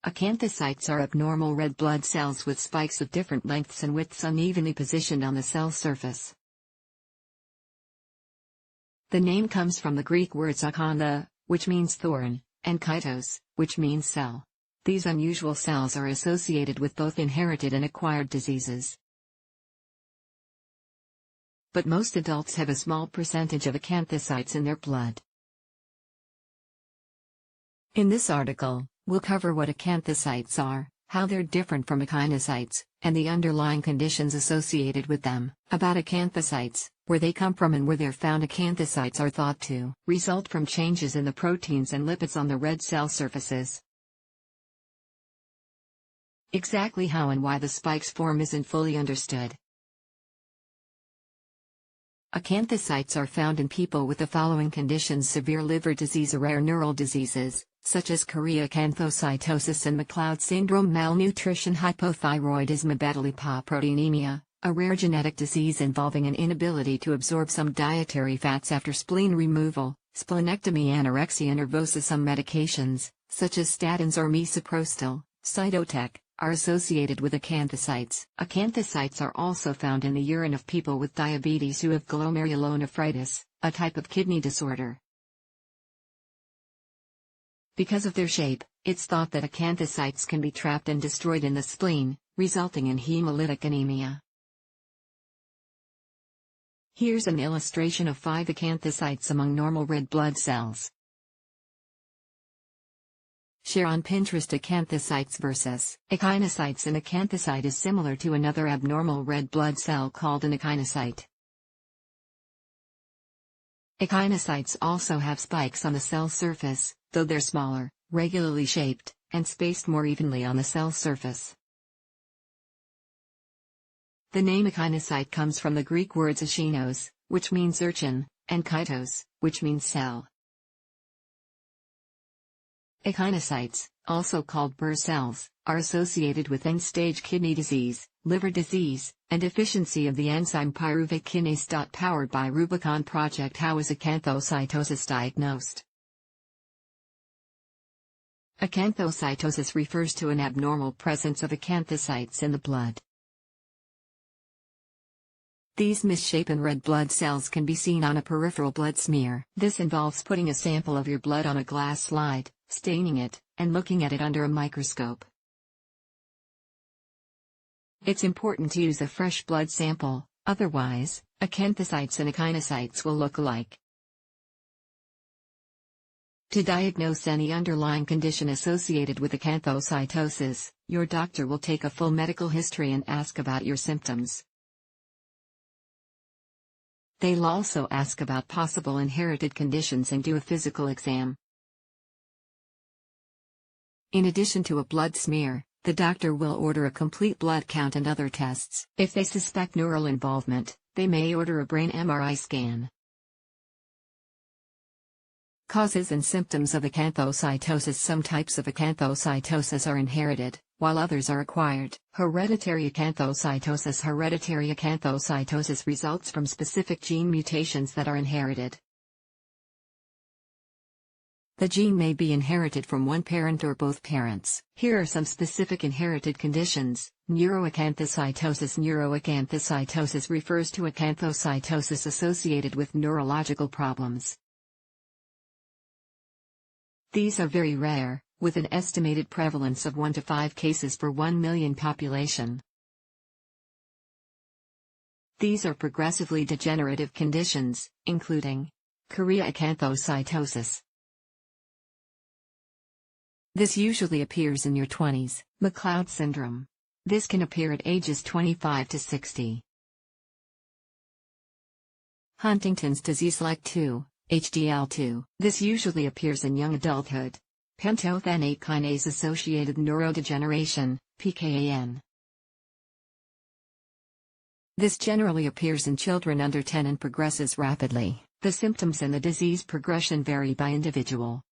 Acanthocytes are abnormal red blood cells with spikes of different lengths and widths unevenly positioned on the cell surface. The name comes from the Greek words akantha, which means thorn, and kytos, which means cell. These unusual cells are associated with both inherited and acquired diseases. But most adults have a small percentage of acanthocytes in their blood. In this article, we'll cover what acanthocytes are, how they're different from echinocytes, and the underlying conditions associated with them. About acanthocytes, where they come from and where they're found. Acanthocytes are thought to result from changes in the proteins and lipids on the red cell surfaces. Exactly how and why the spikes form isn't fully understood. Acanthocytes are found in people with the following conditions: severe liver disease or rare neural diseases, such as chorea, acanthocytosis and McLeod syndrome, malnutrition, hypothyroidism, abetalipoproteinemia, a rare genetic disease involving an inability to absorb some dietary fats after spleen removal, splenectomy, anorexia nervosa. Some medications, such as statins or misoprostol, Cytotec, are associated with acanthocytes. Acanthocytes are also found in the urine of people with diabetes who have glomerulonephritis, a type of kidney disorder. Because of their shape, it's thought that acanthocytes can be trapped and destroyed in the spleen, resulting in hemolytic anemia. Here's an illustration of 5 acanthocytes among normal red blood cells. Share on Pinterest acanthocytes versus echinocytes. An acanthocyte is similar to another abnormal red blood cell called an echinocyte. Echinocytes also have spikes on the cell surface, though they're smaller, regularly shaped, and spaced more evenly on the cell surface. The name echinocyte comes from the Greek words echinos, which means urchin, and kytos, which means cell. Echinocytes, also called Burr cells, are associated with end-stage kidney disease, liver disease, and deficiency of the enzyme pyruvate kinase. Powered by Rubicon Project. How is acanthocytosis diagnosed? Acanthocytosis refers to an abnormal presence of acanthocytes in the blood. These misshapen red blood cells can be seen on a peripheral blood smear. This involves putting a sample of your blood on a glass slide, staining it, and looking at it under a microscope. It's important to use a fresh blood sample, otherwise, acanthocytes and echinocytes will look alike. To diagnose any underlying condition associated with acanthocytosis, your doctor will take a full medical history and ask about your symptoms. They'll also ask about possible inherited conditions and do a physical exam. In addition to a blood smear, the doctor will order a complete blood count and other tests. If they suspect neural involvement, they may order a brain MRI scan. Causes and symptoms of acanthocytosis. Some types of acanthocytosis are inherited, while others are acquired. Hereditary acanthocytosis. Hereditary acanthocytosis results from specific gene mutations that are inherited. The gene may be inherited from one parent or both parents. Here are some specific inherited conditions. Neuroacanthocytosis. Neuroacanthocytosis refers to acanthocytosis associated with neurological problems. These are very rare, with an estimated prevalence of 1 to 5 cases per 1 million population. These are progressively degenerative conditions, including chorea acanthocytosis. This usually appears in your 20s. McLeod syndrome. This can appear at ages 25 to 60. Huntington's disease like 2, HDL2. This usually appears in young adulthood. Pantothenate kinase-associated neurodegeneration, PKAN. This generally appears in children under 10 and progresses rapidly. The symptoms and the disease progression vary by individual.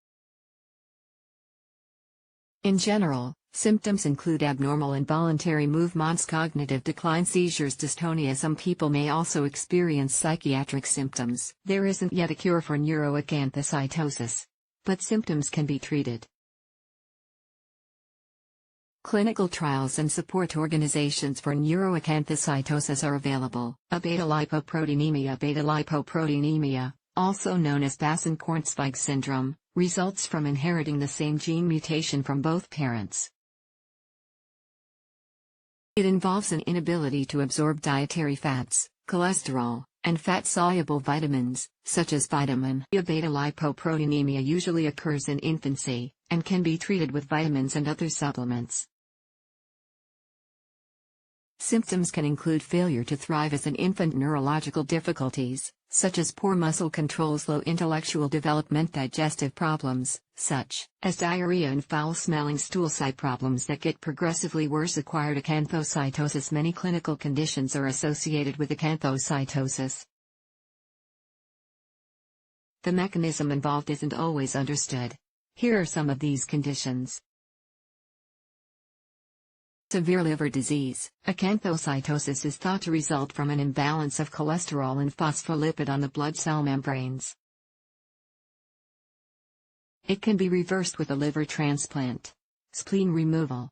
In general, symptoms include abnormal involuntary movements, cognitive decline, seizures, dystonia. Some people may also experience psychiatric symptoms. There isn't yet a cure for neuroacanthocytosis, but symptoms can be treated. Clinical trials and support organizations for neuroacanthocytosis are available. Beta-lipoproteinemia, also known as Bassen-Kornzweig syndrome, results from inheriting the same gene mutation from both parents. It involves an inability to absorb dietary fats, cholesterol, and fat-soluble vitamins, such as vitamin A. Beta-lipoproteinemia usually occurs in infancy, and can be treated with vitamins and other supplements. Symptoms can include failure to thrive as an infant, neurological difficulties, such as poor muscle control, slow intellectual development, digestive problems, such as diarrhea and foul-smelling stool, site problems that get progressively worse, acquired acanthocytosis. Many clinical conditions are associated with acanthocytosis. The mechanism involved isn't always understood. Here are some of these conditions. Severe liver disease. Acanthocytosis is thought to result from an imbalance of cholesterol and phospholipid on the blood cell membranes. It can be reversed with a liver transplant. Spleen removal.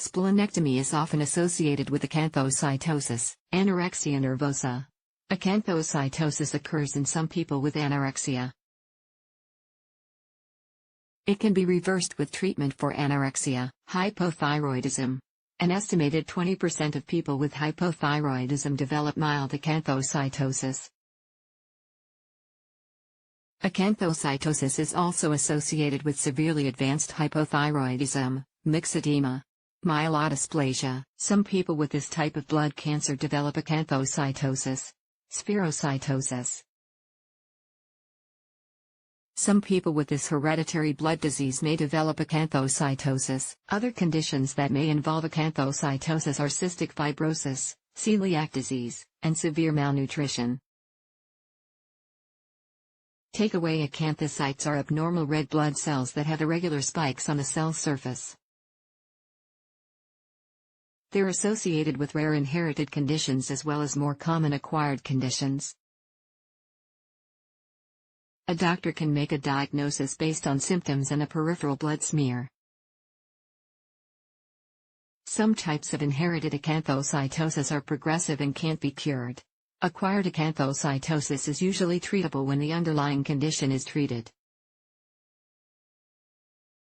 Splenectomy is often associated with acanthocytosis. Anorexia nervosa. Acanthocytosis occurs in some people with anorexia. It can be reversed with treatment for anorexia. Hypothyroidism. An estimated 20% of people with hypothyroidism develop mild acanthocytosis. Acanthocytosis is also associated with severely advanced hypothyroidism, myxedema, myelodysplasia. Some people with this type of blood cancer develop acanthocytosis. Spherocytosis. Some people with this hereditary blood disease may develop acanthocytosis. Other conditions that may involve acanthocytosis are cystic fibrosis, celiac disease, and severe malnutrition. Takeaway: acanthocytes are abnormal red blood cells that have irregular spikes on the cell surface. They're associated with rare inherited conditions as well as more common acquired conditions. A doctor can make a diagnosis based on symptoms and a peripheral blood smear. Some types of inherited acanthocytosis are progressive and can't be cured. Acquired acanthocytosis is usually treatable when the underlying condition is treated.